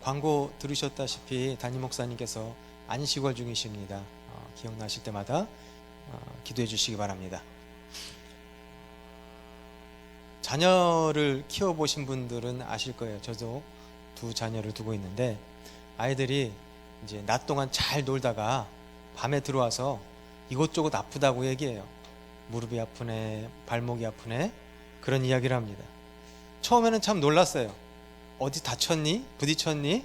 광고 들으셨다시피 담임 목사님께서 안식월 중이십니다. 기억나실 때마다 기도해 주시기 바랍니다. 자녀를 키워보신 분들은 아실 거예요. 저도 두 자녀를 두고 있는데 아이들이 이제 낮 동안 잘 놀다가 밤에 들어와서 이것저것 아프다고 얘기해요. 무릎이 아프네, 발목이 아프네, 그런 이야기를 합니다. 처음에는 참 놀랐어요. 어디 다쳤니? 부딪혔니?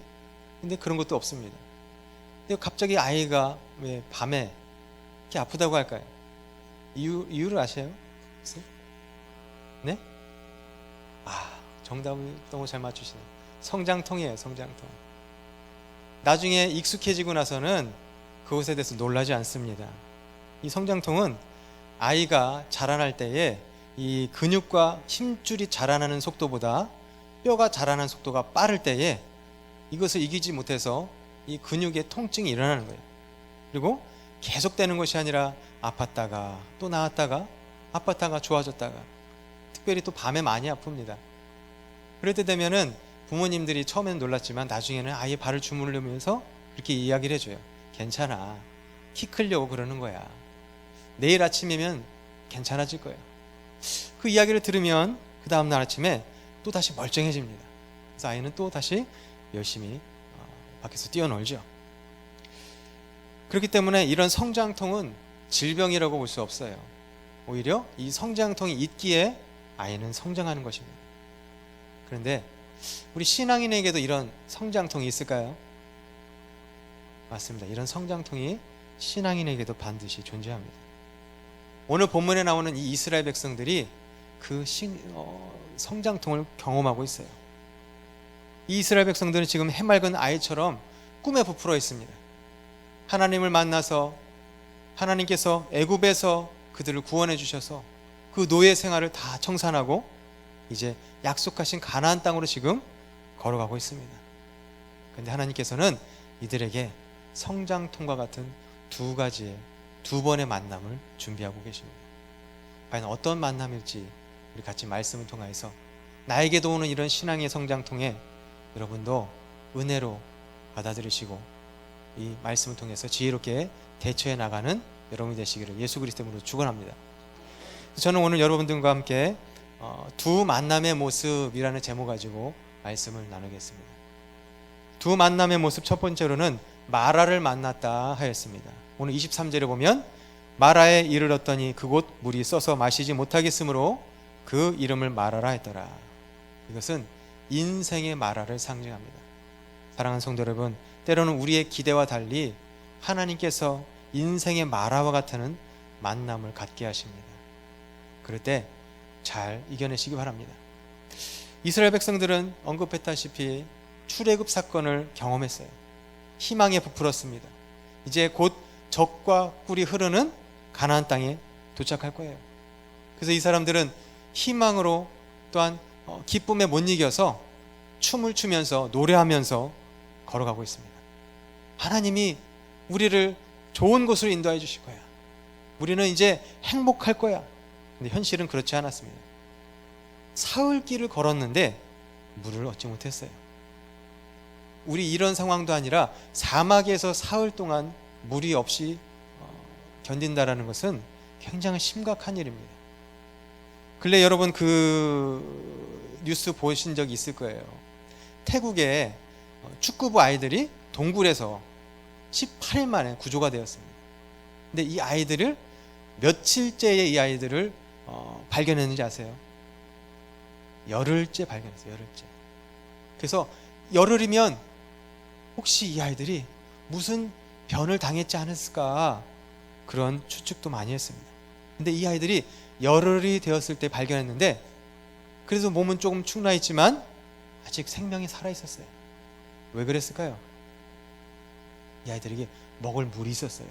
근데 그런 것도 없습니다. 근데 갑자기 아이가 왜 밤에 이렇게 아프다고 할까요? 이유를 아세요? 네? 정답을 너무 잘 맞추시네요. 성장통이에요. 성장통. 나중에 익숙해지고 나서는 그것에 대해서 놀라지 않습니다. 이 성장통은 아이가 자라날 때에 이 근육과 힘줄이 자라나는 속도보다 뼈가 자라는 속도가 빠를 때에 이것을 이기지 못해서 이 근육에 통증이 일어나는 거예요. 그리고 계속되는 것이 아니라 아팠다가 또 나았다가 아팠다가 좋아졌다가, 특별히 또 밤에 많이 아픕니다. 그럴 때 되면은 부모님들이 처음에는 놀랐지만 나중에는 아예 발을 주무르면서 이렇게 이야기를 해줘요. 괜찮아, 키 크려고 그러는 거야. 내일 아침이면 괜찮아질 거예요. 그 이야기를 들으면 그 다음날 아침에 또 다시 멀쩡해집니다. 그래서 아이는 또 다시 열심히 밖에서 뛰어놀죠. 그렇기 때문에 이런 성장통은 질병이라고 볼 수 없어요. 오히려 이 성장통이 있기에 아이는 성장하는 것입니다. 그런데 우리 신앙인에게도 이런 성장통이 있을까요? 맞습니다. 이런 성장통이 신앙인에게도 반드시 존재합니다. 오늘 본문에 나오는 이 이스라엘 백성들이 그 성장통을 경험하고 있어요. 이 이스라엘 백성들은 지금 해맑은 아이처럼 꿈에 부풀어 있습니다. 하나님을 만나서 하나님께서 애굽에서 그들을 구원해 주셔서 그 노예 생활을 다 청산하고 이제 약속하신 가나안 땅으로 지금 걸어가고 있습니다. 그런데 하나님께서는 이들에게 성장통과 같은 두 번의 만남을 준비하고 계십니다. 과연 어떤 만남일지 우리 같이 말씀을 통해서 나에게도 오는 이런 신앙의 성장통에 여러분도 은혜로 받아들이시고 이 말씀을 통해서 지혜롭게 대처해 나가는 여러분이 되시기를 예수 그리스도로 축원합니다. 저는 오늘 여러분들과 함께 두 만남의 모습이라는 제목 가지고 말씀을 나누겠습니다. 두 만남의 모습, 첫 번째로는 마라를 만났다 하였습니다. 오늘 23절에 보면 마라에 이르렀더니 그곳 물이 써서 마시지 못하겠으므로 그 이름을 마라라 했더라. 이것은 인생의 마라를 상징합니다. 사랑하는 성도 여러분, 때로는 우리의 기대와 달리 하나님께서 인생의 마라와 같은 만남을 갖게 하십니다. 그럴 때 잘 이겨내시기 바랍니다. 이스라엘 백성들은 언급했다시피 출애굽 사건을 경험했어요. 희망에 부풀었습니다. 이제 곧 젖과 꿀이 흐르는 가나안 땅에 도착할 거예요. 그래서 이 사람들은 희망으로 또한 기쁨에 못 이겨서 춤을 추면서 노래하면서 걸어가고 있습니다. 하나님이 우리를 좋은 곳으로 인도해 주실 거야. 우리는 이제 행복할 거야. 근데 현실은 그렇지 않았습니다. 사흘길을 걸었는데 물을 얻지 못했어요. 우리 이런 상황도 아니라 사막에서 사흘 동안 물이 없이 견딘다라는 것은 굉장히 심각한 일입니다. 근래 여러분 그 뉴스 보신 적 있을 거예요. 태국의 축구부 아이들이 동굴에서 18일 만에 구조가 되었습니다. 근데 이 아이들을 며칠째에 이 아이들을 발견했는지 아세요? 열흘째 발견했어요. 열흘째. 그래서 열흘이면 혹시 이 아이들이 무슨 변을 당했지 않았을까, 그런 추측도 많이 했습니다. 근데 이 아이들이 열흘이 되었을 때 발견했는데 그래서 몸은 조금 축나있지만 아직 생명이 살아있었어요. 왜 그랬을까요? 이 아이들에게 먹을 물이 있었어요.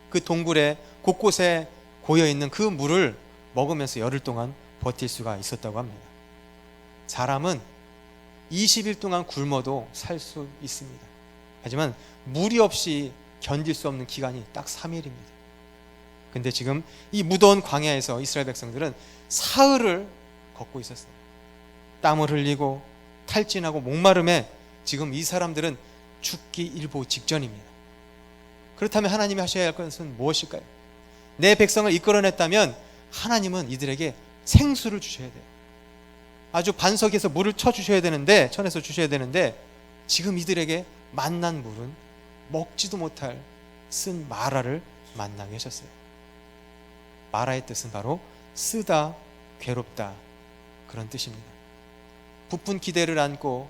그 동굴에 곳곳에 고여있는 그 물을 먹으면서 열흘 동안 버틸 수가 있었다고 합니다. 사람은 20일 동안 굶어도 살 수 있습니다. 하지만 물이 없이 견딜 수 없는 기간이 딱 3일입니다. 근데 지금 이 무더운 광야에서 이스라엘 백성들은 사흘을 걷고 있었어요. 땀을 흘리고 탈진하고 목마름에 지금 이 사람들은 죽기 일보 직전입니다. 그렇다면 하나님이 하셔야 할 것은 무엇일까요? 내 백성을 이끌어냈다면 하나님은 이들에게 생수를 주셔야 돼요. 아주 반석에서 물을 쳐내서 주셔야 되는데 지금 이들에게 만난 물은 먹지도 못할 쓴 마라를 만나게 하셨어요. 마라의 뜻은 바로 쓰다, 괴롭다, 그런 뜻입니다. 부푼 기대를 안고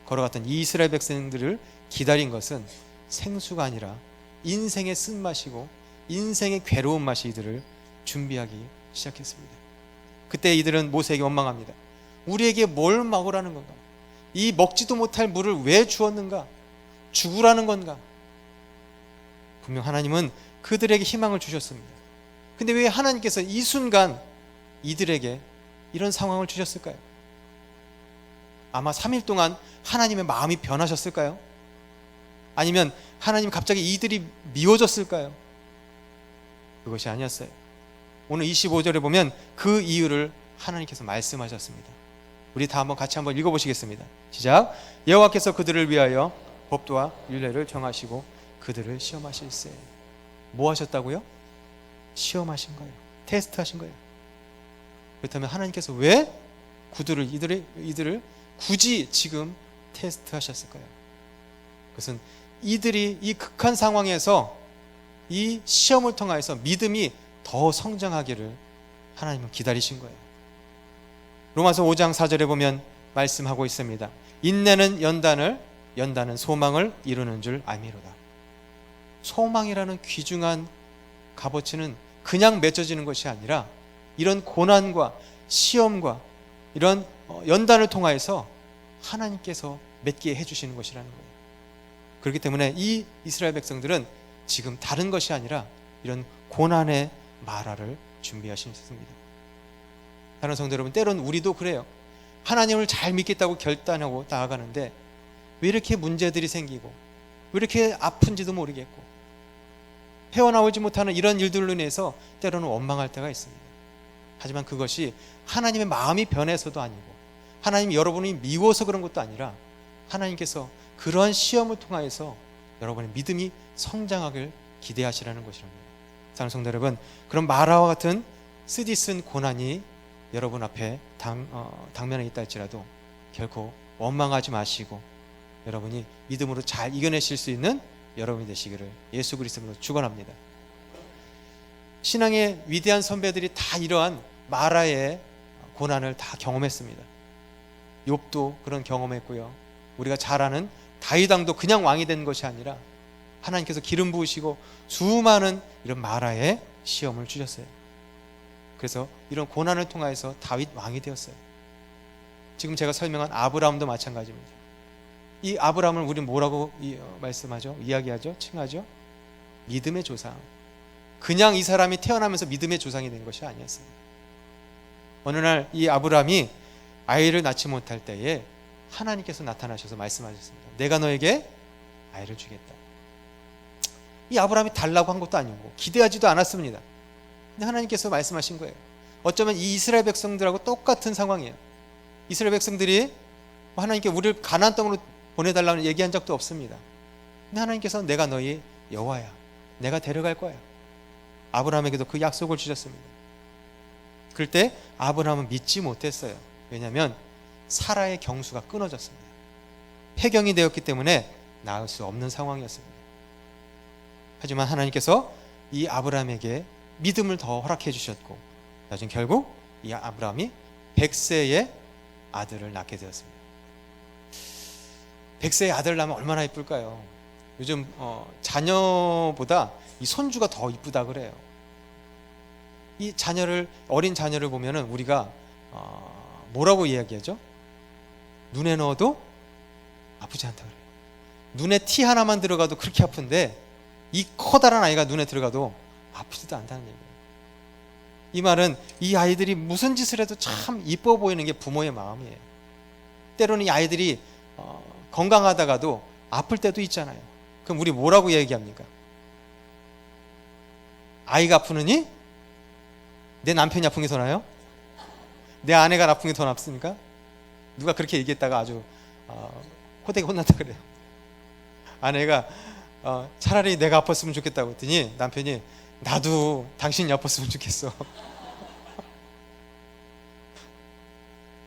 걸어갔던 이 이스라엘 백성들을 기다린 것은 생수가 아니라 인생의 쓴맛이고 인생의 괴로운 맛이 이들을 준비하기 시작했습니다. 그때 이들은 모세에게 원망합니다. 우리에게 뭘 먹으라는 건가? 이 먹지도 못할 물을 왜 주었는가? 죽으라는 건가? 분명 하나님은 그들에게 희망을 주셨습니다. 근데 왜 하나님께서 이 순간 이들에게 이런 상황을 주셨을까요? 아마 3일 동안 하나님의 마음이 변하셨을까요? 아니면 하나님 갑자기 이들이 미워졌을까요? 그것이 아니었어요. 오늘 25절에 보면 그 이유를 하나님께서 말씀하셨습니다. 우리 다 같이 한번 읽어보시겠습니다. 시작. 여호와께서 그들을 위하여 법도와 율례를 정하시고 그들을 시험하실세. 뭐 하셨다고요? 시험하신 거예요. 테스트하신 거예요. 그렇다면 하나님께서 왜 이들을 굳이 지금 테스트하셨을까요? 그것은 이들이 이 극한 상황에서 이 시험을 통하여서 믿음이 더 성장하기를 하나님은 기다리신 거예요. 로마서 5장 4절에 보면 말씀하고 있습니다. 인내는 연단은 소망을 이루는 줄 알미로다. 소망이라는 귀중한 값어치는 그냥 맺어지는 것이 아니라 이런 고난과 시험과 이런 연단을 통하여서 하나님께서 맺게 해주시는 것이라는 거예요. 그렇기 때문에 이 이스라엘 백성들은 지금 다른 것이 아니라 이런 고난의 마라를 준비하셨습니다. 다른 성도 여러분, 때로는 우리도 그래요. 하나님을 잘 믿겠다고 결단하고 나아가는데 왜 이렇게 문제들이 생기고 왜 이렇게 아픈지도 모르겠고 헤어나오지 못하는 이런 일들로 인해서 때로는 원망할 때가 있습니다. 하지만 그것이 하나님의 마음이 변해서도 아니고 하나님이 여러분이 미워서 그런 것도 아니라 하나님께서 그러한 시험을 통하여서 여러분의 믿음이 성장하길 기대하시라는 것이랍니다. 사랑하는 성도 여러분, 그런 마라와 같은 쓰디쓴 고난이 여러분 앞에 당면에 있다 할지라도 결코 원망하지 마시고 여러분이 믿음으로 잘 이겨내실 수 있는 여러분이 되시기를 예수 그리스도로 축원합니다. 신앙의 위대한 선배들이 다 이러한 마라의 고난을 다 경험했습니다. 욥도 그런 경험했고요. 우리가 잘 아는 다윗 왕도 그냥 왕이 된 것이 아니라 하나님께서 기름 부으시고 수많은 이런 마라의 시험을 주셨어요. 그래서 이런 고난을 통해서 다윗 왕이 되었어요. 지금 제가 설명한 아브라함도 마찬가지입니다. 이 아브라함을 우리는 뭐라고 말씀하죠? 이야기하죠? 칭하죠? 믿음의 조상. 그냥 이 사람이 태어나면서 믿음의 조상이 된 것이 아니었습니다. 어느 날 이 아브라함이 아이를 낳지 못할 때에 하나님께서 나타나셔서 말씀하셨습니다. 내가 너에게 아이를 주겠다. 이 아브라함이 달라고 한 것도 아니고 기대하지도 않았습니다. 근데 하나님께서 말씀하신 거예요. 어쩌면 이 이스라엘 백성들하고 똑같은 상황이에요. 이스라엘 백성들이 하나님께 우리를 가나안 땅으로 보내달라고 얘기한 적도 없습니다. 근데 하나님께서 내가 너희 여호와야, 내가 데려갈 거야. 아브라함에게도 그 약속을 주셨습니다. 그럴 때 아브라함은 믿지 못했어요. 왜냐하면 사라의 경수가 끊어졌습니다. 폐경이 되었기 때문에 낳을 수 없는 상황이었습니다. 하지만 하나님께서 이 아브라함에게 믿음을 더 허락해 주셨고 나중 결국 이 아브라함이 100세의 아들을 낳게 되었습니다. 100세의 아들을 낳으면 얼마나 이쁠까요? 요즘 자녀보다 이 손주가 더 이쁘다 그래요. 이 어린 자녀를 보면은 우리가 뭐라고 이야기하죠? 눈에 넣어도 아프지 않다 그래요. 눈에 티 하나만 들어가도 그렇게 아픈데 이 커다란 아이가 눈에 들어가도 아프지도 않다는 얘기예요. 이 말은 이 아이들이 무슨 짓을 해도 참 이뻐 보이는 게 부모의 마음이에요. 때로는 이 아이들이 건강하다가도 아플 때도 있잖아요. 그럼 우리 뭐라고 얘기합니까? 아이가 아프느니 내 남편이 아픈 게 더 나아요? 내 아내가 아픈 게 더 낫습니까? 누가 그렇게 얘기했다가 아주 호되게 혼났다 그래요. 아내가 차라리 내가 아팠으면 좋겠다고 했더니 남편이 나도 당신이 아팠으면 좋겠어.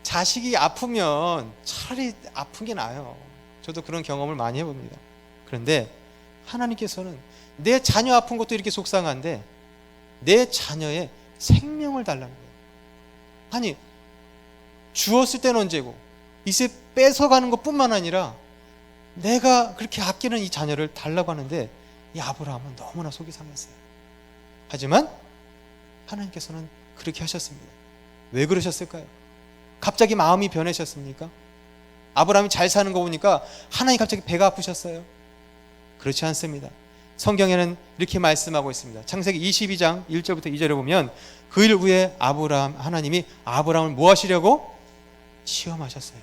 자식이 아프면 차라리 아픈 게 나아요. 저도 그런 경험을 많이 해봅니다. 그런데 하나님께서는 내 자녀 아픈 것도 이렇게 속상한데 내 자녀의 생명을 달라는 거예요. 아니, 주었을 때는 언제고 이제 뺏어가는 것뿐만 아니라 내가 그렇게 아끼는 이 자녀를 달라고 하는데 이 아브라함은 너무나 속이 상했어요. 하지만 하나님께서는 그렇게 하셨습니다. 왜 그러셨을까요? 갑자기 마음이 변하셨습니까? 아브라함이 잘 사는 거 보니까 하나님 갑자기 배가 아프셨어요? 그렇지 않습니다. 성경에는 이렇게 말씀하고 있습니다. 창세기 22장 1절부터 2절에 보면 그 일 후에 하나님이 아브라함을 뭐 하시려고? 시험하셨어요.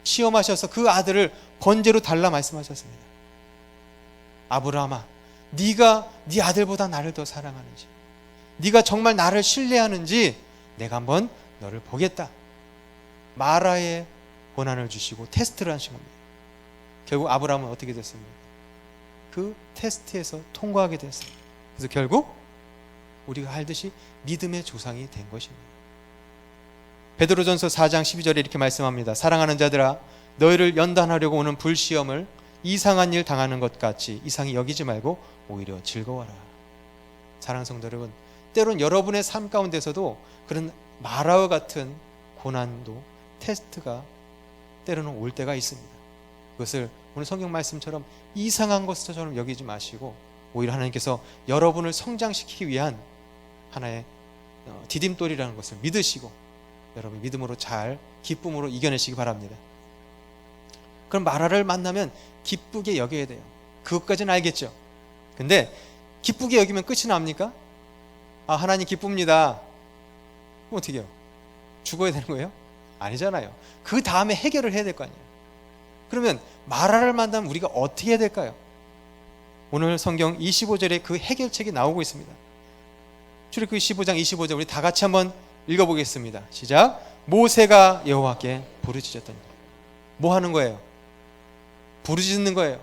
시험하셔서 그 아들을 번제로 달라 말씀하셨습니다. 아브라함아, 네가 네 아들보다 나를 더 사랑하는지, 네가 정말 나를 신뢰하는지 내가 한번 너를 보겠다. 마라의 고난을 주시고 테스트를 하신 겁니다. 결국 아브라함은 어떻게 됐습니까? 그 테스트에서 통과하게 됐어요. 그래서 결국 우리가 알듯이 믿음의 조상이 된 것입니다. 베드로전서 4장 12절에 이렇게 말씀합니다. 사랑하는 자들아, 너희를 연단하려고 오는 불시험을 이상한 일 당하는 것 같이 이상히 여기지 말고 오히려 즐거워라. 사랑하는 성도 여러분, 때론 여러분의 삶 가운데서도 그런 마라와 같은 고난도 테스트가 때로는 올 때가 있습니다. 그것을 오늘 성경 말씀처럼 이상한 것처럼 여기지 마시고 오히려 하나님께서 여러분을 성장시키기 위한 하나의 디딤돌이라는 것을 믿으시고 여러분 믿음으로 잘 기쁨으로 이겨내시기 바랍니다. 그럼 마라를 만나면 기쁘게 여겨야 돼요. 그것까지는 알겠죠. 근데 기쁘게 여기면 끝이 납니까? 하나님 기쁩니다. 그럼 어떻게 해요? 죽어야 되는 거예요? 아니잖아요. 그 다음에 해결을 해야 될 거 아니에요. 그러면 마라를 만나면 우리가 어떻게 해야 될까요? 오늘 성경 25절에 그 해결책이 나오고 있습니다. 출애굽기 15장 25절 우리 다 같이 한번 읽어보겠습니다. 시작. 모세가 여호와께 부르짖었더니. 뭐 하는 거예요? 부르짖는 거예요.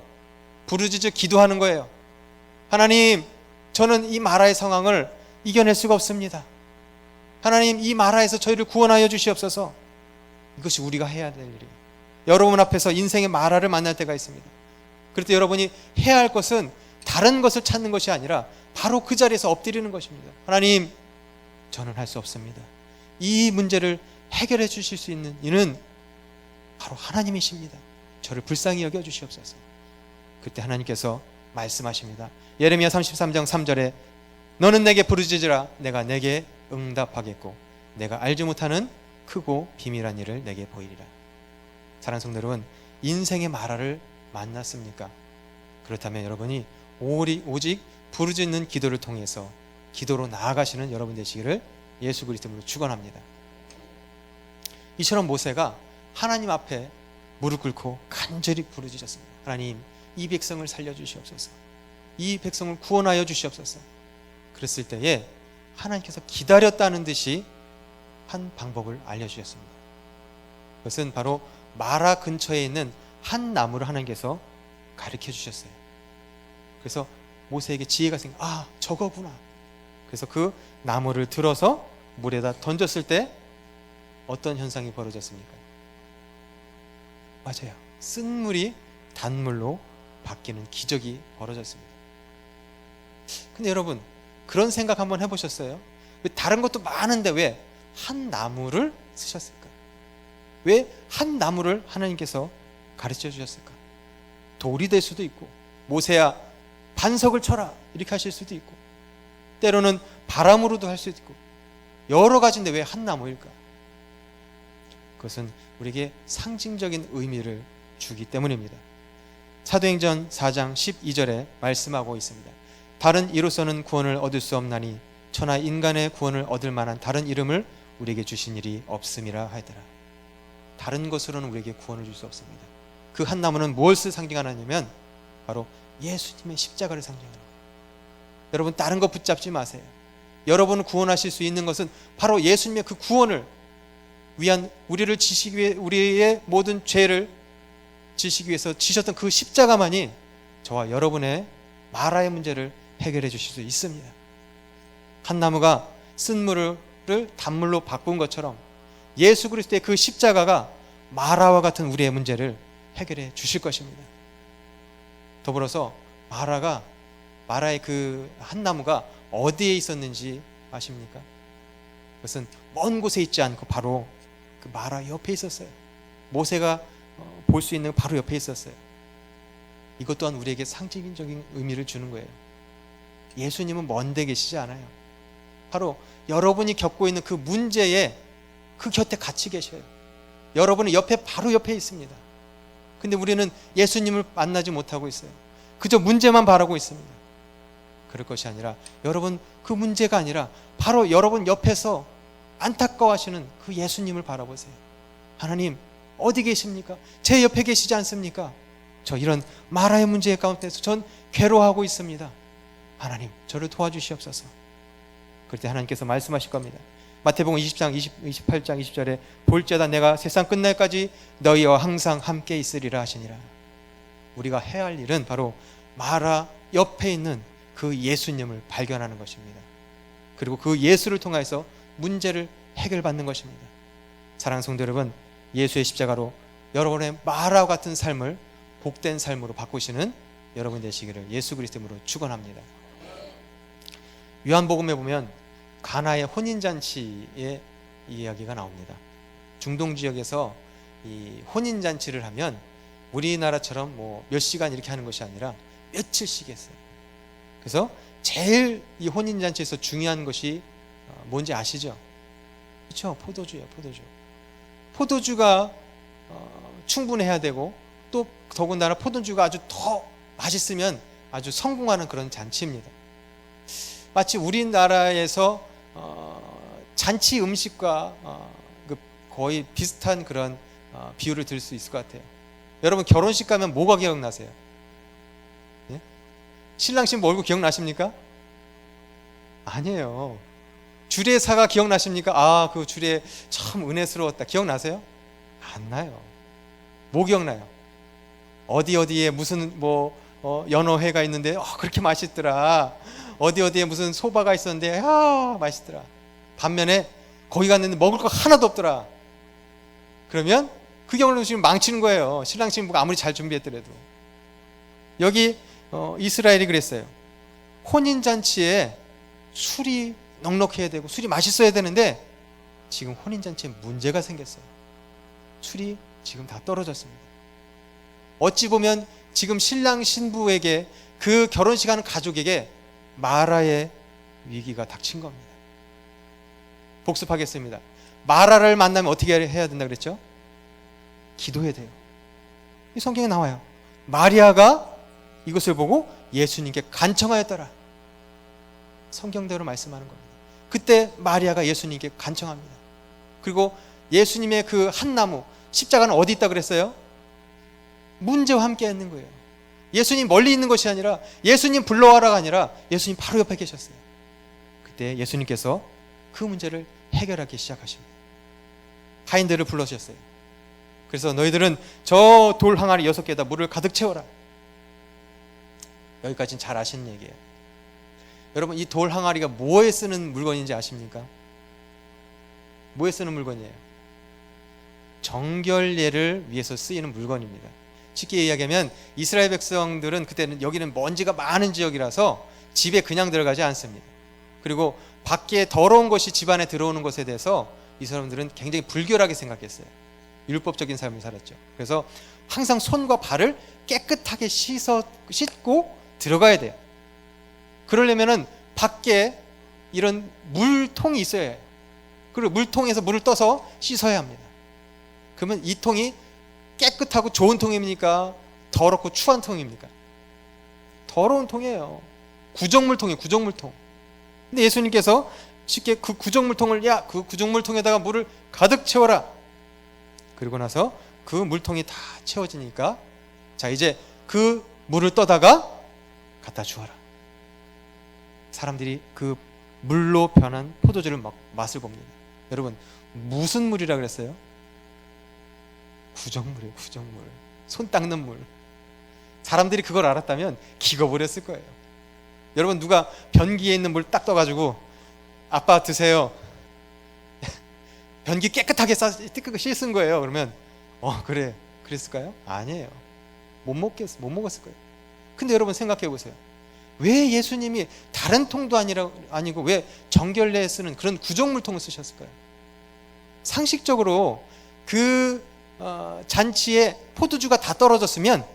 부르짖어 기도하는 거예요. 하나님, 저는 이 마라의 상황을 이겨낼 수가 없습니다. 하나님, 이 마라에서 저희를 구원하여 주시옵소서. 이것이 우리가 해야 될 일이에요. 여러분 앞에서 인생의 마라를 만날 때가 있습니다. 그럴 때 여러분이 해야 할 것은 다른 것을 찾는 것이 아니라 바로 그 자리에서 엎드리는 것입니다. 하나님, 저는 할 수 없습니다. 이 문제를 해결해 주실 수 있는 이는 바로 하나님이십니다. 저를 불쌍히 여겨 주시옵소서. 그때 하나님께서 말씀하십니다. 예레미야 33장 3절에 너는 내게 부르짖으라 내가 내게 응답하겠고 내가 알지 못하는 크고 비밀한 일을 내게 보이리라. 사랑하는 성도 여러분, 인생의 마라를 만났습니까? 그렇다면 여러분이 오직 부르짖는 기도를 통해서 기도로 나아가시는 여러분 되시기를 예수 그리스도로 축원합니다. 이처럼 모세가 하나님 앞에 무릎 꿇고 간절히 부르짖었습니다. 하나님, 이 백성을 살려주시옵소서. 이 백성을 구원하여 주시옵소서. 그랬을 때에 하나님께서 기다렸다는 듯이 한 방법을 알려주셨습니다. 그것은 바로 마라 근처에 있는 한 나무를 하나님께서 가르쳐 주셨어요. 그래서 모세에게 지혜가 저거구나. 그래서 그 나무를 들어서 물에다 던졌을 때 어떤 현상이 벌어졌습니까? 맞아요. 쓴 물이 단물로 바뀌는 기적이 벌어졌습니다. 근데 여러분, 그런 생각 한번 해보셨어요? 왜 다른 것도 많은데 왜 한 나무를 쓰셨을까? 왜 한 나무를 하나님께서 가르쳐 주셨을까? 돌이 될 수도 있고, 모세야 반석을 쳐라 이렇게 하실 수도 있고, 때로는 바람으로도 할 수도 있고, 여러 가지인데 왜 한 나무일까? 그것은 우리에게 상징적인 의미를 주기 때문입니다. 사도행전 4장 12절에 말씀하고 있습니다. 다른 이로서는 구원을 얻을 수 없나니 천하 인간의 구원을 얻을 만한 다른 이름을 우리에게 주신 일이 없음이라 하더라. 다른 것으로는 우리에게 구원을 줄 수 없습니다. 그 한 나무는 무엇을 상징하냐면 바로 예수님의 십자가를 상징하는 거예요. 여러분, 다른 거 붙잡지 마세요. 여러분을 구원하실 수 있는 것은 바로 예수님의 그 구원을 위한, 우리를 지시기 위해 우리의 모든 죄를 지시기 위해서 지셨던 그 십자가만이 저와 여러분의 마라의 문제를 해결해 주실 수 있습니다. 한 나무가 쓴물을 단물로 바꾼 것처럼 예수 그리스도의 그 십자가가 마라와 같은 우리의 문제를 해결해 주실 것입니다. 더불어서 마라의 그 한 나무가 어디에 있었는지 아십니까? 그것은 먼 곳에 있지 않고 바로 그 마라 옆에 있었어요. 모세가 볼 수 있는 바로 옆에 있었어요. 이것 또한 우리에게 상징적인 의미를 주는 거예요. 예수님은 먼데 계시지 않아요. 바로 여러분이 겪고 있는 그 문제에 그 곁에 같이 계셔요. 여러분의 옆에 바로 옆에 있습니다. 근데 우리는 예수님을 만나지 못하고 있어요. 그저 문제만 바라고 있습니다. 그럴 것이 아니라 여러분 그 문제가 아니라 바로 여러분 옆에서 안타까워하시는 그 예수님을 바라보세요. 하나님 어디 계십니까? 제 옆에 계시지 않습니까? 저 이런 마라의 문제 가운데서 전 괴로워하고 있습니다. 하나님 저를 도와주시옵소서. 그럴 때 하나님께서 말씀하실 겁니다. 마태복음 20장 28장 20절에 볼지어다 내가 세상 끝날까지 너희와 항상 함께 있으리라 하시니라. 우리가 해야 할 일은 바로 마라 옆에 있는 그 예수님을 발견하는 것입니다. 그리고 그 예수를 통해서 문제를 해결받는 것입니다. 사랑하는 성도 여러분, 예수의 십자가로 여러분의 마라와 같은 삶을 복된 삶으로 바꾸시는 여러분 되시기를 예수 그리스도 이름으로 축원합니다. 요한복음에 보면 가나의 혼인잔치의 이야기가 나옵니다. 중동 지역에서 이 혼인잔치를 하면 우리나라처럼 뭐 몇 시간 이렇게 하는 것이 아니라 며칠씩 했어요. 그래서 제일 이 혼인잔치에서 중요한 것이 뭔지 아시죠? 그렇죠? 포도주예요. 포도주가 충분해야 되고 또 더군다나 포도주가 아주 더 맛있으면 아주 성공하는 그런 잔치입니다. 마치 우리나라에서 잔치 음식과 거의 비슷한 그런 비유를 들 수 있을 것 같아요. 여러분 결혼식 가면 뭐가 기억나세요? 예? 신랑 신부 얼굴 기억나십니까? 아니에요. 주례사가 기억나십니까? 아, 그 주례 참 은혜스러웠다. 기억나세요? 안 나요. 뭐 기억나요? 어디에 무슨 연어회가 있는데 그렇게 맛있더라. 어디에 무슨 소바가 있었는데 맛있더라. 반면에 거기 갔는데 먹을 거 하나도 없더라. 그러면 그 경우는 지금 망치는 거예요. 신랑 신부가 아무리 잘 준비했더라도. 여기 이스라엘이 그랬어요. 혼인잔치에 술이 넉넉해야 되고 술이 맛있어야 되는데 지금 혼인잔치에 문제가 생겼어요. 술이 지금 다 떨어졌습니다. 어찌 보면 지금 신랑 신부에게 그 결혼식 하는 가족에게 마라의 위기가 닥친 겁니다. 복습하겠습니다. 마라를 만나면 어떻게 해야 된다 그랬죠? 기도해야 돼요. 이 성경에 나와요. 마리아가 이것을 보고 예수님께 간청하였더라. 성경대로 말씀하는 겁니다. 그때 마리아가 예수님께 간청합니다. 그리고 예수님의 그 한 나무 십자가는 어디 있다 그랬어요? 문제와 함께 있는 거예요. 예수님 멀리 있는 것이 아니라 예수님 불러와라가 아니라 예수님 바로 옆에 계셨어요. 그때 예수님께서 그 문제를 해결하기 시작하십니다. 가인들을 불러주셨어요. 그래서 너희들은 저 돌 항아리 6개에다 물을 가득 채워라. 여기까지는 잘 아시는 얘기예요. 여러분 이 돌 항아리가 뭐에 쓰는 물건인지 아십니까? 뭐에 쓰는 물건이에요? 정결례를 위해서 쓰이는 물건입니다. 쉽게 이야기하면 이스라엘 백성들은 그때는 여기는 먼지가 많은 지역이라서 집에 그냥 들어가지 않습니다. 그리고 밖에 더러운 것이 집 안에 들어오는 것에 대해서 이 사람들은 굉장히 불결하게 생각했어요. 율법적인 삶을 살았죠. 그래서 항상 손과 발을 깨끗하게 씻고 들어가야 돼요. 그러려면은 밖에 이런 물통이 있어야 해요. 그리고 물통에서 물을 떠서 씻어야 합니다. 그러면 이 통이 깨끗하고 좋은 통입니까? 더럽고 추한 통입니까? 더러운 통이에요. 구정물통이에요. 구정물통. 근데 예수님께서 쉽게 그 구정물통을 그 구정물통에다가 물을 가득 채워라. 그리고 나서 그 물통이 다 채워지니까 자 이제 그 물을 떠다가 갖다 주어라. 사람들이 그 물로 변한 포도주를 맛을 봅니다. 여러분 무슨 물이라 그랬어요? 구정물이에요. 구정물. 손 닦는 물. 사람들이 그걸 알았다면 기겁을 했을 거예요. 여러분, 누가 변기에 있는 물 딱 떠가지고 아빠 드세요. 변기 깨끗하게 씻은 거예요. 그러면 그래, 그랬을까요? 아니에요. 못 먹었을 거예요. 근데 여러분 생각해 보세요. 왜 예수님이 다른 통도 아니고 왜 정결례에 쓰는 그런 구정물통을 쓰셨을까요? 상식적으로 그 잔치에 포도주가 다 떨어졌으면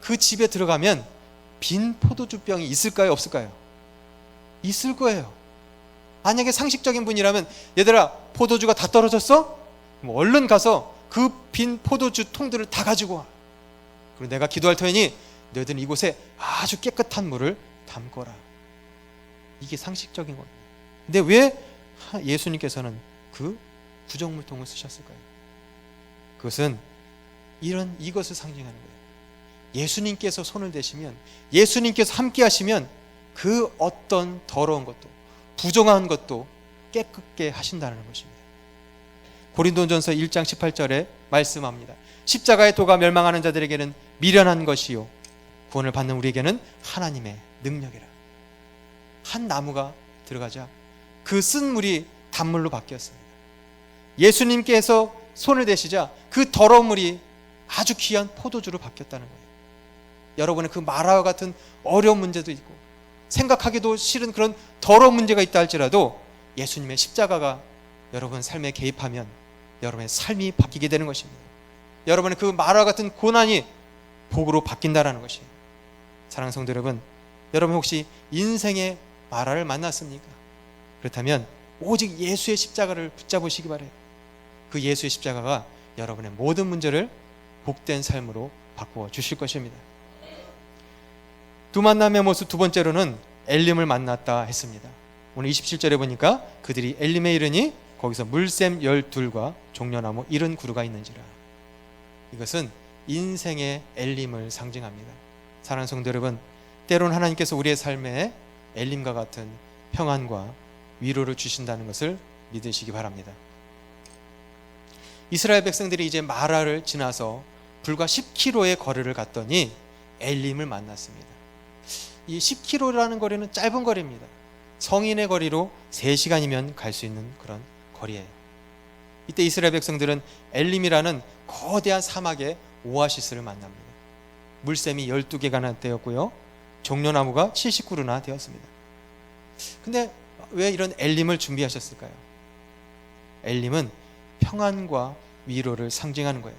그 집에 들어가면 빈 포도주병이 있을까요? 없을까요? 있을 거예요. 만약에 상식적인 분이라면 얘들아, 포도주가 다 떨어졌어? 그럼 얼른 가서 그 빈 포도주 통들을 다 가지고 와. 그리고 내가 기도할 터이니 너희들은 이곳에 아주 깨끗한 물을 담거라. 이게 상식적인 겁니다. 근데 왜 예수님께서는 그 구정물통을 쓰셨을까요? 그것은 이것을 상징하는 거예요. 예수님께서 손을 대시면, 예수님께서 함께 하시면 그 어떤 더러운 것도, 부정한 것도 깨끗게 하신다는 것입니다. 고린도전서 1장 18절에 말씀합니다. 십자가의 도가 멸망하는 자들에게는 미련한 것이요 구원을 받는 우리에게는 하나님의 능력이라. 한 나무가 들어가자 그 쓴 물이 단물로 바뀌었습니다. 예수님께서 손을 대시자 그 더러운 물이 아주 귀한 포도주로 바뀌었다는 거예요. 여러분의 그 마라와 같은 어려운 문제도 있고 생각하기도 싫은 그런 더러운 문제가 있다 할지라도 예수님의 십자가가 여러분 삶에 개입하면 여러분의 삶이 바뀌게 되는 것입니다. 여러분의 그 마라와 같은 고난이 복으로 바뀐다라는 것이에요. 사랑하는 성도 여러분, 여러분 혹시 인생의 마라를 만났습니까? 그렇다면 오직 예수의 십자가를 붙잡으시기 바라요. 그 예수의 십자가가 여러분의 모든 문제를 복된 삶으로 바꾸어 주실 것입니다. 두 만남의 모습 두 번째로는 엘림을 만났다 했습니다. 오늘 27절에 보니까 그들이 엘림에 이르니 거기서 물샘 12과 종려나무 70그루가 있는지라. 이것은 인생의 엘림을 상징합니다. 사랑하는 성도 여러분, 때론 하나님께서 우리의 삶에 엘림과 같은 평안과 위로를 주신다는 것을 믿으시기 바랍니다. 이스라엘 백성들이 이제 마라를 지나서 불과 10km의 거리를 갔더니 엘림을 만났습니다. 이 10km라는 거리는 짧은 거리입니다. 성인의 거리로 3시간이면 갈 수 있는 그런 거리예요. 이때 이스라엘 백성들은 엘림이라는 거대한 사막의 오아시스를 만납니다. 물샘이 12개가 되었고요. 종려나무가 70그루나 되었습니다. 근데 왜 이런 엘림을 준비하셨을까요? 엘림은 평안과 위로를 상징하는 거예요.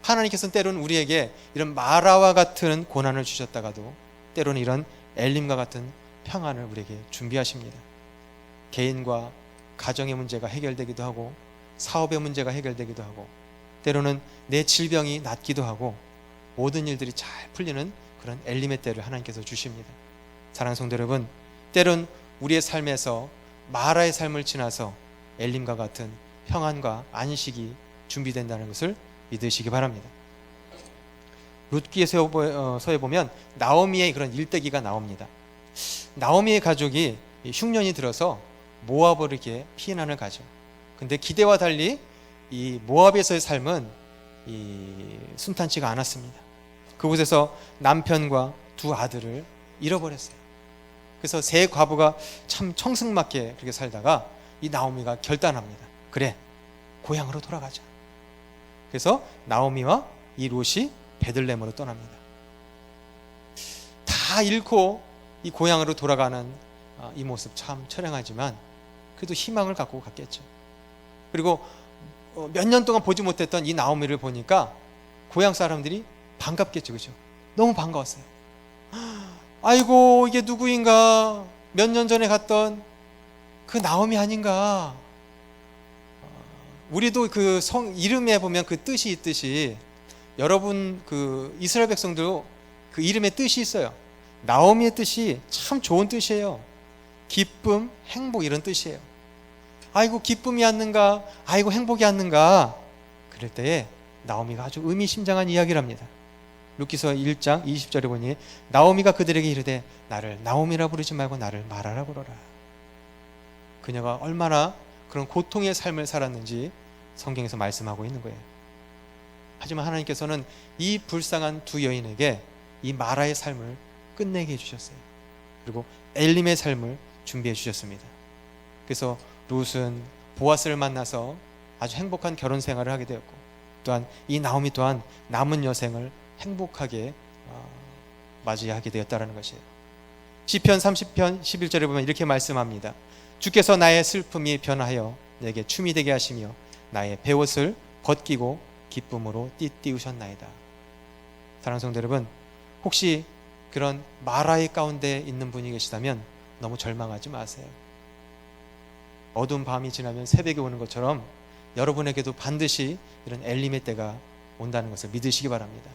하나님께서는 때로는 우리에게 이런 마라와 같은 고난을 주셨다가도 때로는 이런 엘림과 같은 평안을 우리에게 준비하십니다. 개인과 가정의 문제가 해결되기도 하고 사업의 문제가 해결되기도 하고 때로는 내 질병이 낫기도 하고 모든 일들이 잘 풀리는 그런 엘림의 때를 하나님께서 주십니다. 사랑하는 성도 여러분, 때론 우리의 삶에서 마라의 삶을 지나서 엘림과 같은 평안과 안식이 준비된다는 것을 믿으시기 바랍니다. 룻기서에 보면 나오미의 그런 일대기가 나옵니다. 나오미의 가족이 흉년이 들어서 모압으로 이렇게 피난을 가죠. 근데 기대와 달리 이 모압에서의 삶은 순탄치가 않았습니다. 그곳에서 남편과 2 아들을 잃어버렸어요. 그래서 3 과부가 참 청승맞게 그렇게 살다가 이 나오미가 결단합니다. 그래, 고향으로 돌아가자. 그래서 나오미와 이 롯이 베들레헴으로 떠납니다. 다 잃고 이 고향으로 돌아가는 이 모습 참 처량하지만 그래도 희망을 갖고 갔겠죠. 그리고 몇 년 동안 보지 못했던 이 나오미를 보니까 고향 사람들이 반갑겠죠. 그죠? 너무 반가웠어요. 아이고, 이게 누구인가? 몇 년 전에 갔던 그 나오미 아닌가? 우리도 그 이름에 보면 그 뜻이 있듯이 여러분 그 이스라엘 백성도 그 이름에 뜻이 있어요. 나오미의 뜻이 참 좋은 뜻이에요. 기쁨, 행복 이런 뜻이에요. 아이고 기쁨이 왔는가? 아이고 행복이 왔는가? 그럴 때에 나오미가 아주 의미심장한 이야기를 합니다. 룻기서 1장 20절에 보니 나오미가 그들에게 이르되 나를 나오미라 부르지 말고 나를 마라라 부르라. 그녀가 얼마나 그런 고통의 삶을 살았는지 성경에서 말씀하고 있는 거예요. 하지만 하나님께서는 이 불쌍한 두 여인에게 이 마라의 삶을 끝내게 해주셨어요. 그리고 엘림의 삶을 준비해 주셨습니다. 그래서 룻은 보아스를 만나서 아주 행복한 결혼 생활을 하게 되었고, 또한 이 나오미 또한 남은 여생을 행복하게 맞이하게 되었다라는 것이에요. 시편 30편 11절에 보면 이렇게 말씀합니다. 주께서 나의 슬픔이 변하여 내게 춤이 되게 하시며 나의 베옷을 벗기고 기쁨으로 띠띠우셨나이다. 사랑하는 성도 여러분, 혹시 그런 마라의 가운데 있는 분이 계시다면 너무 절망하지 마세요. 어두운 밤이 지나면 새벽이 오는 것처럼 여러분에게도 반드시 이런 엘림의 때가 온다는 것을 믿으시기 바랍니다.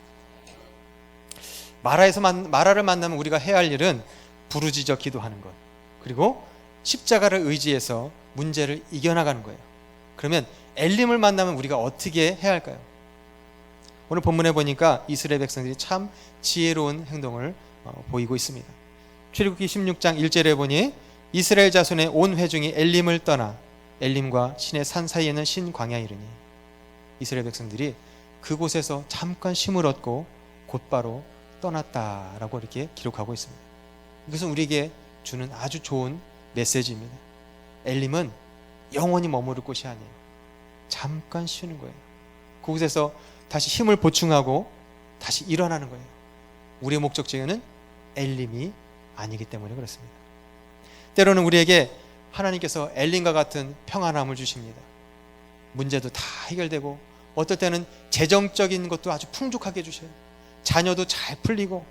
마라를 만나면 우리가 해야 할 일은 부르짖어 기도하는 것, 그리고 십자가를 의지해서 문제를 이겨나가는 거예요. 그러면 엘림을 만나면 우리가 어떻게 해야 할까요? 오늘 본문에 보니까 이스라엘 백성들이 참 지혜로운 행동을 보이고 있습니다. 출애굽기 16장 1절에 보니 이스라엘 자손의 온 회중이 엘림을 떠나 엘림과 신의 산 사이에 있는 신광야에 이르니, 이스라엘 백성들이 그곳에서 잠깐 쉼을 얻고 곧바로 떠났다라고 이렇게 기록하고 있습니다. 이것은 우리에게 주는 아주 좋은 메시지입니다. 엘림은 영원히 머무를 곳이 아니에요. 잠깐 쉬는 거예요. 그곳에서 다시 힘을 보충하고 다시 일어나는 거예요. 우리의 목적지는 엘림이 아니기 때문에 그렇습니다. 때로는 우리에게 하나님께서 엘림과 같은 평안함을 주십니다. 문제도 다 해결되고, 어떨 때는 재정적인 것도 아주 풍족하게 주셔요. 자녀도 잘 풀리고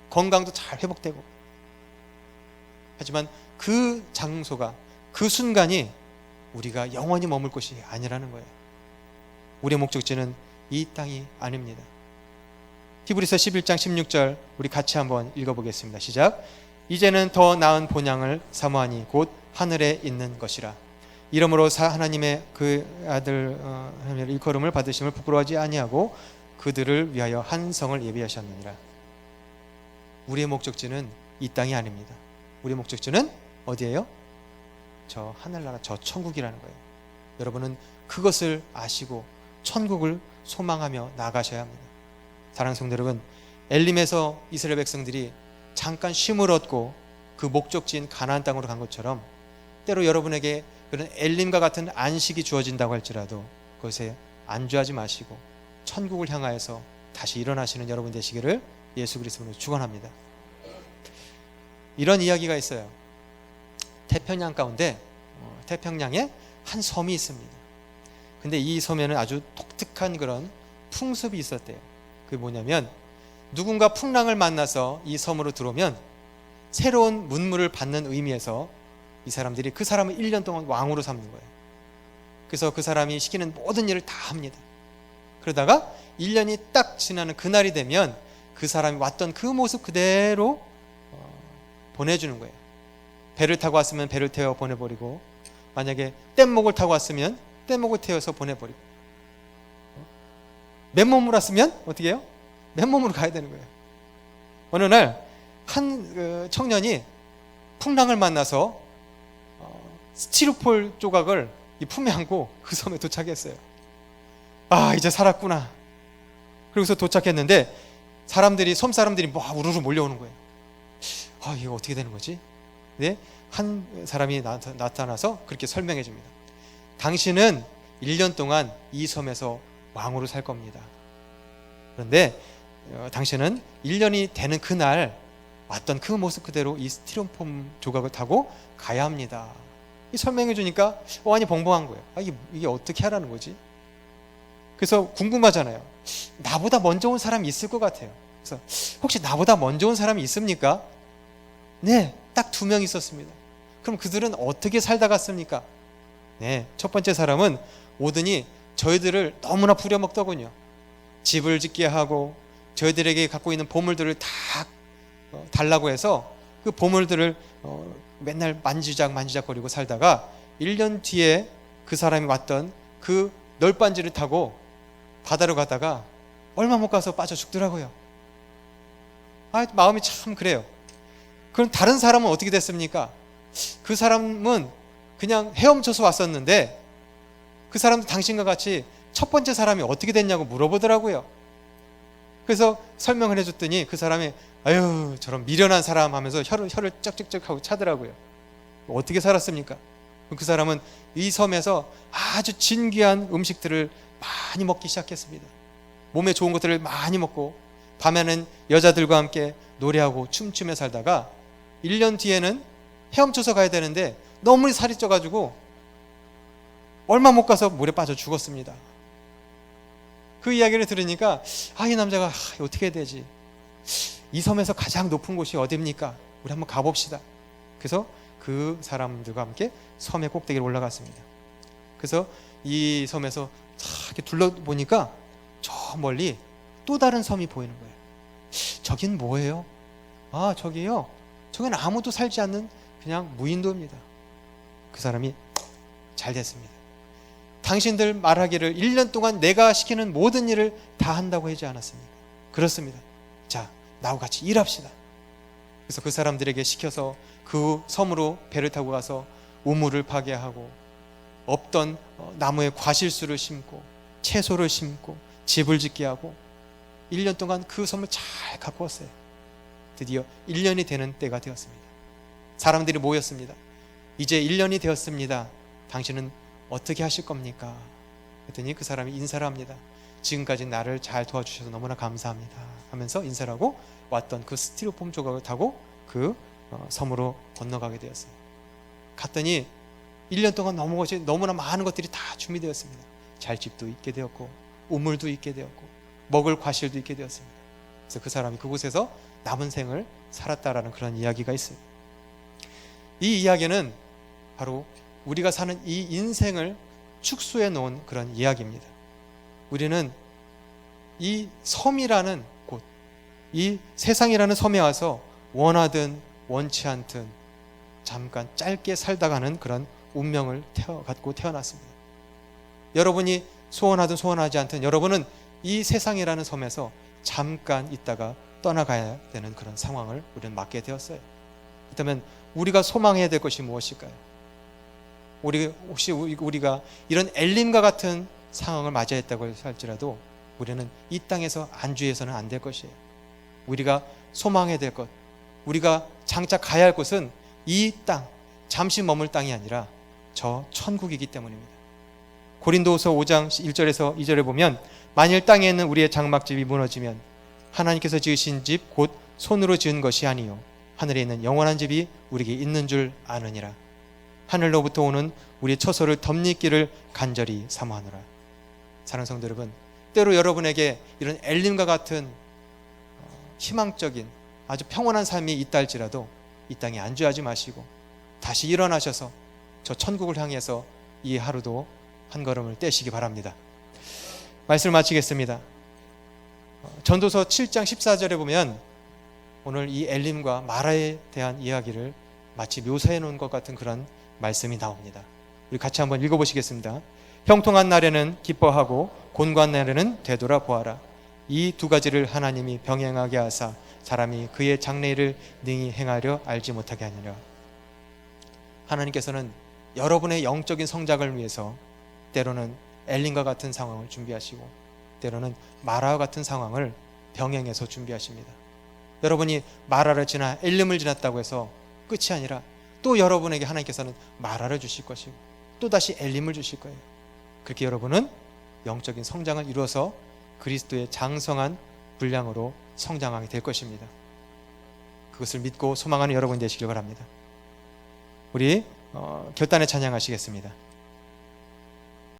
건강도 잘 회복되고. 하지만 그 장소가, 그 순간이 우리가 영원히 머물 곳이 아니라는 거예요. 우리의 목적지는 이 땅이 아닙니다. 히브리서 11장 16절 우리 같이 한번 읽어보겠습니다. 시작. 이제는 더 나은 본향을 사모하니 곧 하늘에 있는 것이라. 이러므로 하나님의 그 아들 일컬음을 받으심을 부끄러워하지 아니하고 그들을 위하여 한 성을 예비하셨느니라. 우리의 목적지는 이 땅이 아닙니다. 우리의 목적지는 어디예요? 저 하늘나라, 저 천국이라는 거예요. 여러분은 그것을 아시고 천국을 소망하며 나가셔야 합니다. 사랑하는 성도 여러분, 엘림에서 이스라엘 백성들이 잠깐 쉼을 얻고 그 목적지인 가나안 땅으로 간 것처럼, 때로 여러분에게 그런 엘림과 같은 안식이 주어진다고 할지라도 그것에 안주하지 마시고 천국을 향하여서 다시 일어나시는 여러분 되시기를 예수 그리스도로 축원합니다. 이런 이야기가 있어요. 태평양 가운데 태평양에 한 섬이 있습니다. 근데 이 섬에는 아주 독특한 그런 풍습이 있었대요. 그게 뭐냐면, 누군가 풍랑을 만나서 이 섬으로 들어오면 새로운 문물을 받는 의미에서 이 사람들이 그 사람을 1년 동안 왕으로 삼는 거예요. 그래서 그 사람이 시키는 모든 일을 다 합니다. 그러다가 1년이 딱 지나는 그날이 되면 그 사람이 왔던 그 모습 그대로 보내주는 거예요. 배를 타고 왔으면 배를 태워 보내버리고, 만약에 뗏목을 타고 왔으면 뗏목을 태워서 보내버리고, 맨몸으로 왔으면 어떻게 해요? 맨몸으로 가야 되는 거예요. 어느 날 한 청년이 풍랑을 만나서 스티로폴 조각을 이 품에 안고 그 섬에 도착했어요. 아, 이제 살았구나. 그러고서 도착했는데 섬 사람들이 막 우르르 몰려오는 거예요. 아, 이거 어떻게 되는 거지? 네? 한 사람이 나타나서 그렇게 설명해 줍니다. 당신은 1년 동안 이 섬에서 왕으로 살 겁니다. 그런데 당신은 1년이 되는 그날 왔던 그 모습 그대로 이 스티로폼 조각을 타고 가야 합니다. 이 설명해 주니까 완전히 벙벙한 거예요. 아, 이게 어떻게 하라는 거지? 그래서 궁금하잖아요. 나보다 먼저 온 사람이 있을 것 같아요. 그래서 혹시 나보다 먼저 온 사람이 있습니까? 네, 딱 2명 있었습니다. 그럼 그들은 어떻게 살다 갔습니까? 네, 첫 번째 사람은 오더니 저희들을 너무나 부려먹더군요. 집을 짓게 하고 저희들에게 갖고 있는 보물들을 다 달라고 해서 그 보물들을 맨날 만지작거리고 살다가 1년 뒤에 그 사람이 왔던 그 널빤지를 타고 바다로 가다가 얼마 못 가서 빠져 죽더라고요. 아, 마음이 참 그래요. 그럼 다른 사람은 어떻게 됐습니까? 그 사람은 그냥 헤엄쳐서 왔었는데 그 사람도 당신과 같이 첫 번째 사람이 어떻게 됐냐고 물어보더라고요. 그래서 설명을 해줬더니 그 사람이 아유 저런 미련한 사람 하면서 혀를 쩍쩍쩍 하고 차더라고요. 어떻게 살았습니까? 그 사람은 이 섬에서 아주 진귀한 음식들을 많이 먹기 시작했습니다. 몸에 좋은 것들을 많이 먹고 밤에는 여자들과 함께 노래하고 춤추며 살다가 1년 뒤에는 헤엄쳐서 가야 되는데 너무 살이 쪄가지고 얼마 못 가서 물에 빠져 죽었습니다. 그 이야기를 들으니까 이 남자가 어떻게 해야 되지? 이 섬에서 가장 높은 곳이 어디입니까? 우리 한번 가봅시다. 그래서 그 사람들과 함께 섬의 꼭대기로 올라갔습니다. 그래서 이 섬에서 이렇게 둘러보니까 저 멀리 또 다른 섬이 보이는 거예요. 저긴 뭐예요? 저기요. 저긴 아무도 살지 않는 그냥 무인도입니다. 그 사람이 잘 됐습니다. 당신들 말하기를 1년 동안 내가 시키는 모든 일을 다 한다고 하지 않았습니까? 그렇습니다. 자, 나하고 같이 일합시다. 그래서 그 사람들에게 시켜서 그 섬으로 배를 타고 가서 우물을 파괴하고 없던 나무에 과실수를 심고 채소를 심고 집을 짓게 하고 1년 동안 그 섬을 잘 가꾸었어요. 드디어 1년이 되는 때가 되었습니다. 사람들이 모였습니다. 이제 1년이 되었습니다. 당신은 어떻게 하실 겁니까? 그랬더니 그 사람이 인사를 합니다. 지금까지 나를 잘 도와주셔서 너무나 감사합니다 하면서 인사를 하고 왔던 그 스티로폼 조각을 타고 그 섬으로 건너가게 되었어요. 갔더니 1년 동안 너무나 많은 것들이 다 준비되었습니다. 잘 집도 있게 되었고 우물도 있게 되었고 먹을 과실도 있게 되었습니다. 그래서 그 사람이 그곳에서 남은 생을 살았다라는 그런 이야기가 있어요. 이 이야기는 바로 우리가 사는 이 인생을 축소해 놓은 그런 이야기입니다. 우리는 이 섬이라는 곳, 이 세상이라는 섬에 와서 원하든 원치 않든 잠깐 짧게 살다가는 그런 운명을 갖고 태어났습니다. 여러분이 소원하든 소원하지 않든 여러분은 이 세상이라는 섬에서 잠깐 있다가 떠나가야 되는 그런 상황을 우리는 맞게 되었어요. 그렇다면 우리가 소망해야 될 것이 무엇일까요? 혹시 우리가 이런 엘림과 같은 상황을 맞이했다고 할지라도 우리는 이 땅에서 안주해서는 안 될 것이에요. 우리가 소망해야 될 것, 우리가 장차 가야 할 곳은 이 땅, 잠시 머물 땅이 아니라 저 천국이기 때문입니다. 고린도후서 5장 1절에서 2절에 보면 만일 땅에 있는 우리의 장막집이 무너지면 하나님께서 지으신 집 곧 손으로 지은 것이 아니요 하늘에 있는 영원한 집이 우리에게 있는 줄 아느니라. 하늘로부터 오는 우리의 처소를 덧입기를 간절히 사모하노라. 사랑하는 성도 여러분, 때로 여러분에게 이런 엘림과 같은 희망적인 아주 평온한 삶이 있다 할지라도 이 땅에 안주하지 마시고 다시 일어나셔서 저 천국을 향해서 이 하루도 한 걸음을 떼시기 바랍니다. 말씀을 마치겠습니다. 전도서 7장 14절에 보면 오늘 이 엘림과 마라에 대한 이야기를 마치 묘사해 놓은 것 같은 그런 말씀이 나옵니다. 우리 같이 한번 읽어보시겠습니다. 형통한 날에는 기뻐하고 곤고한 날에는 되돌아보아라. 이 두 가지를 하나님이 병행하게 하사 사람이 그의 장래일을 능히 행하려 알지 못하게 하니라. 하나님께서는 여러분의 영적인 성장을 위해서 때로는 엘림과 같은 상황을 준비하시고 때로는 마라와 같은 상황을 병행해서 준비하십니다. 여러분이 마라를 지나 엘림을 지났다고 해서 끝이 아니라 또 여러분에게 하나님께서는 마라를 주실 것이고 또다시 엘림을 주실 거예요. 그렇게 여러분은 영적인 성장을 이루어서 그리스도의 장성한 분량으로 성장하게 될 것입니다. 그것을 믿고 소망하는 여러분 되시길 바랍니다. 우리 결단에 찬양하시겠습니다.